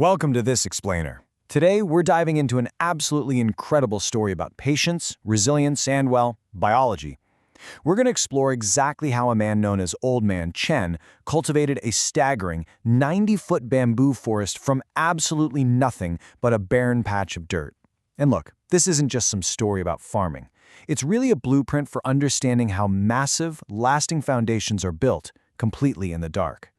Welcome to This Explainer. Today, we're diving into an absolutely incredible story about patience, resilience, and, well, biology. We're going to explore exactly how a man known as Old Man Chen cultivated a staggering 90-foot bamboo forest from absolutely nothing but a barren patch of dirt. And look, this isn't just some story about farming. It's really a blueprint for understanding how massive, lasting foundations are built completely in the dark.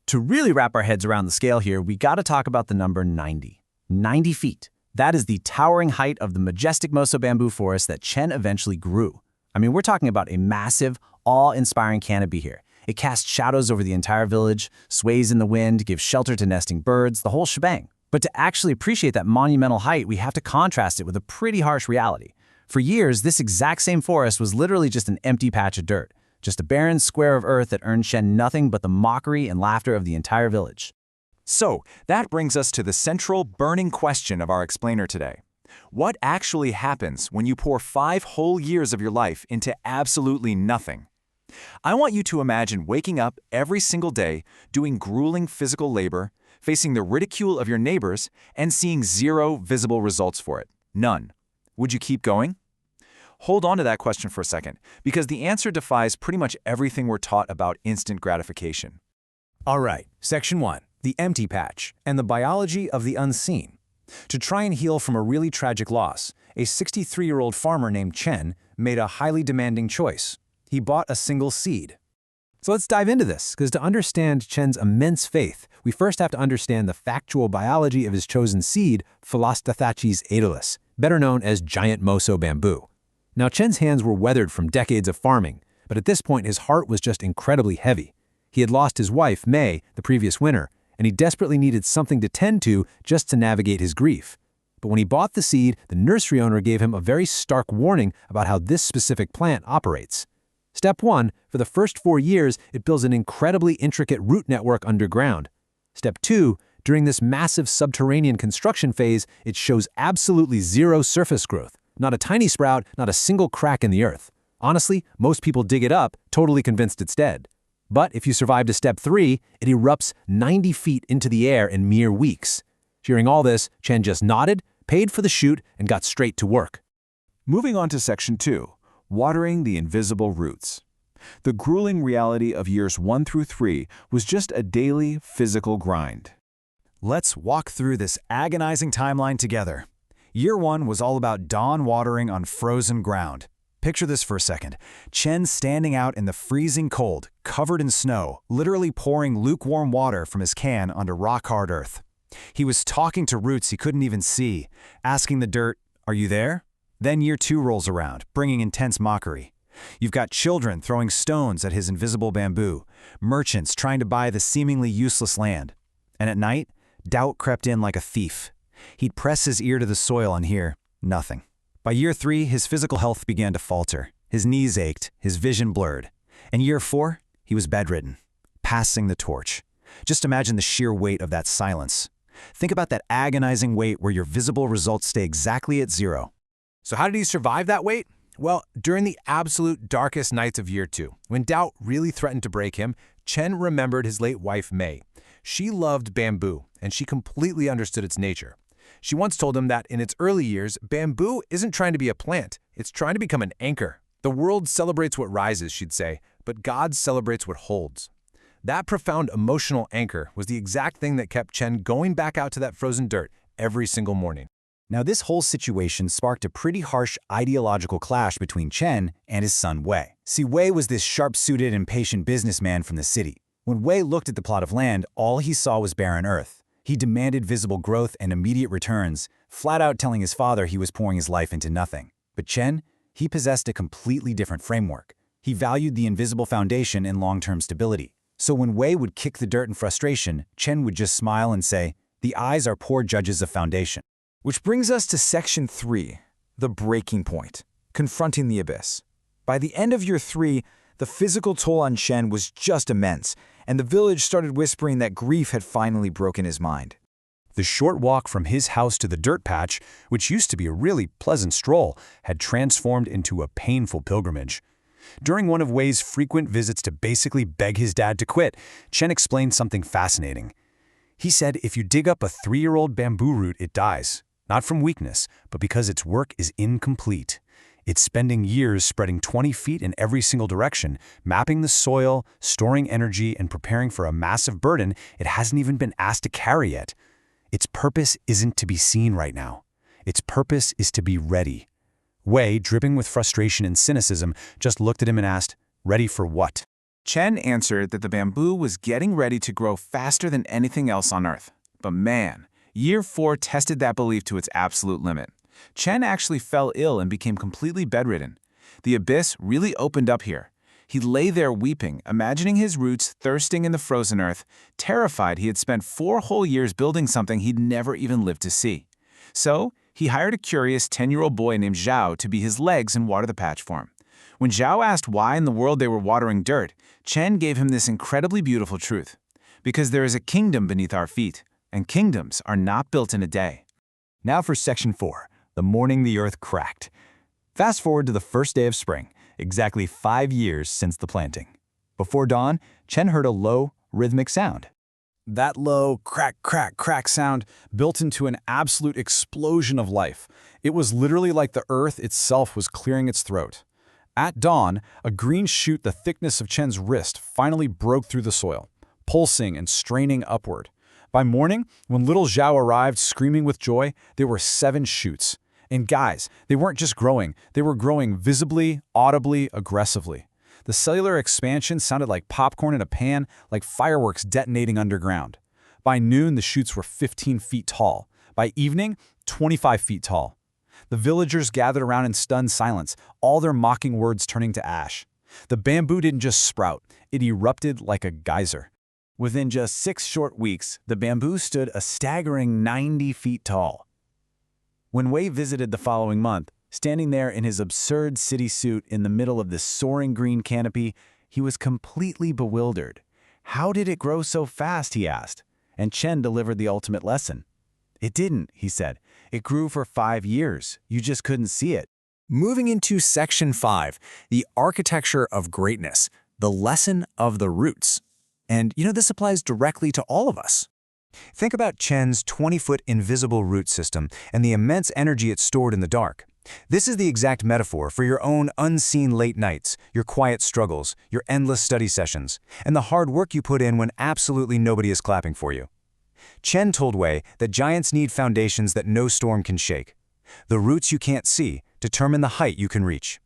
To really wrap our heads around the scale here, we got to talk about the number 90. 90 feet. That is the towering height of the majestic Moso bamboo forest that Chen eventually grew. I mean, we're talking about a massive, awe-inspiring canopy here. It casts shadows over the entire village, sways in the wind, gives shelter to nesting birds, the whole shebang. But to actually appreciate that monumental height, we have to contrast it with a pretty harsh reality. For years, this exact same forest was literally just an empty patch of dirt. Just a barren square of earth that earned Chen nothing but the mockery and laughter of the entire village. So, that brings us to the central, burning question of our explainer today. What actually happens when you pour 5 whole years of your life into absolutely nothing? I want you to imagine waking up every single day, doing grueling physical labor, facing the ridicule of your neighbors, and seeing zero visible results for it. None. Would you keep going? Hold on to that question for a second, because the answer defies pretty much everything we're taught about instant gratification. All right, Section 1, the empty patch, and the biology of the unseen. To try and heal from a really tragic loss, a 63-year-old farmer named Chen made a highly demanding choice. He bought a single seed. So let's dive into this, because to understand Chen's immense faith, we first have to understand the factual biology of his chosen seed, Philostachys aedalis, better known as giant Moso bamboo. Now, Chen's hands were weathered from decades of farming, but at this point his heart was just incredibly heavy. He had lost his wife, Mei, the previous winter, and he desperately needed something to tend to just to navigate his grief. But when he bought the seed, the nursery owner gave him a very stark warning about how this specific plant operates. Step 1, for the first 4 years, it builds an incredibly intricate root network underground. Step 2, during this massive subterranean construction phase, it shows absolutely zero surface growth. Not a tiny sprout, not a single crack in the earth. Honestly, most people dig it up, totally convinced it's dead. But if you survive to step 3, it erupts 90 feet into the air in mere weeks. Hearing all this, Chen just nodded, paid for the shoot, and got straight to work. Moving on to Section 2, watering the invisible roots. The grueling reality of years 1 through 3 was just a daily, physical grind. Let's walk through this agonizing timeline together. Year 1 was all about dawn watering on frozen ground. Picture this for a second. Chen standing out in the freezing cold, covered in snow, literally pouring lukewarm water from his can onto rock-hard earth. He was talking to roots he couldn't even see, asking the dirt, "Are you there?" Then Year 2 rolls around, bringing intense mockery. You've got children throwing stones at his invisible bamboo, merchants trying to buy the seemingly useless land. And at night, doubt crept in like a thief. He'd press his ear to the soil and hear nothing. By Year 3, his physical health began to falter. His knees ached, his vision blurred. And Year 4, he was bedridden, passing the torch. Just imagine the sheer weight of that silence. Think about that agonizing weight where your visible results stay exactly at zero. So how did he survive that weight? Well, during the absolute darkest nights of Year 2, when doubt really threatened to break him, Chen remembered his late wife, Mei. She loved bamboo, and she completely understood its nature. She once told him that in its early years, bamboo isn't trying to be a plant, it's trying to become an anchor. The world celebrates what rises, she'd say, but God celebrates what holds. That profound emotional anchor was the exact thing that kept Chen going back out to that frozen dirt every single morning. Now, this whole situation sparked a pretty harsh ideological clash between Chen and his son Wei. See, Wei was this sharp-suited and patient businessman from the city. When Wei looked at the plot of land, all he saw was barren earth. He demanded visible growth and immediate returns, flat out telling his father he was pouring his life into nothing. But Chen, he possessed a completely different framework. He valued the invisible foundation and long-term stability. So when Wei would kick the dirt in frustration, Chen would just smile and say, "The eyes are poor judges of foundation." Which brings us to Section 3, the breaking point, confronting the abyss. By the end of Year 3, the physical toll on Chen was just immense, and the village started whispering that grief had finally broken his mind. The short walk from his house to the dirt patch, which used to be a really pleasant stroll, had transformed into a painful pilgrimage. During one of Wei's frequent visits to basically beg his dad to quit, Chen explained something fascinating. He said if you dig up a 3-year-old bamboo root, it dies, not from weakness, but because its work is incomplete. It's spending years spreading 20 feet in every single direction, mapping the soil, storing energy, and preparing for a massive burden it hasn't even been asked to carry yet. Its purpose isn't to be seen right now. Its purpose is to be ready. Wei, dripping with frustration and cynicism, just looked at him and asked, "Ready for what?" Chen answered that the bamboo was getting ready to grow faster than anything else on Earth. But man, year 4 tested that belief to its absolute limit. Chen actually fell ill and became completely bedridden. The abyss really opened up here. He lay there weeping, imagining his roots thirsting in the frozen earth, terrified he had spent 4 whole years building something he'd never even lived to see. So, he hired a curious 10-year-old boy named Zhao to be his legs and water the patch for him. When Zhao asked why in the world they were watering dirt, Chen gave him this incredibly beautiful truth. Because there is a kingdom beneath our feet, and kingdoms are not built in a day. Now for Section 4, the morning the earth cracked. Fast forward to the first day of spring, exactly 5 years since the planting. Before dawn, Chen heard a low, rhythmic sound. That low crack, crack, crack sound built into an absolute explosion of life. It was literally like the earth itself was clearing its throat. At dawn, a green shoot the thickness of Chen's wrist finally broke through the soil, pulsing and straining upward. By morning, when little Zhao arrived screaming with joy, there were 7 shoots. And guys, they weren't just growing, they were growing visibly, audibly, aggressively. The cellular expansion sounded like popcorn in a pan, like fireworks detonating underground. By noon, the shoots were 15 feet tall. By evening, 25 feet tall. The villagers gathered around in stunned silence, all their mocking words turning to ash. The bamboo didn't just sprout, it erupted like a geyser. Within just 6 short weeks, the bamboo stood a staggering 90 feet tall. When Wei visited the following month, standing there in his absurd city suit in the middle of the soaring green canopy, he was completely bewildered. How did it grow so fast, he asked, and Chen delivered the ultimate lesson. It didn't, he said. It grew for 5 years. You just couldn't see it. Moving into Section 5, the architecture of greatness, the lesson of the roots. And this applies directly to all of us. Think about Chen's 20-foot invisible root system and the immense energy it stored in the dark. This is the exact metaphor for your own unseen late nights, your quiet struggles, your endless study sessions, and the hard work you put in when absolutely nobody is clapping for you. Chen told Wei that giants need foundations that no storm can shake. The roots you can't see determine the height you can reach.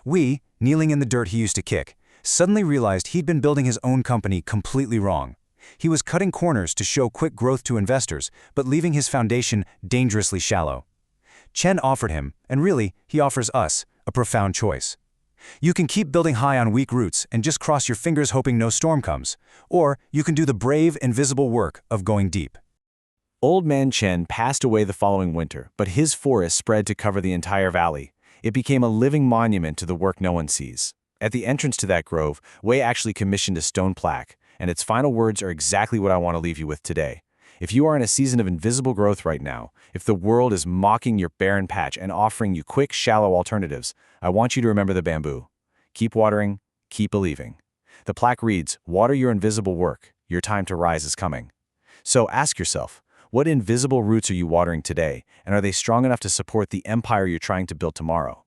Wei, kneeling in the dirt he used to kick, suddenly realized he'd been building his own company completely wrong. He was cutting corners to show quick growth to investors, but leaving his foundation dangerously shallow. Chen offered him, and really, he offers us, a profound choice. You can keep building high on weak roots and just cross your fingers hoping no storm comes. Or you can do the brave, invisible work of going deep. Old Man Chen passed away the following winter, but his forest spread to cover the entire valley. It became a living monument to the work no one sees. At the entrance to that grove, Wei actually commissioned a stone plaque, and its final words are exactly what I want to leave you with today. If you are in a season of invisible growth right now, if the world is mocking your barren patch and offering you quick, shallow alternatives, I want you to remember the bamboo. Keep watering, keep believing. The plaque reads, "Water your invisible work. Your time to rise is coming." So ask yourself, what invisible roots are you watering today, and are they strong enough to support the empire you're trying to build tomorrow?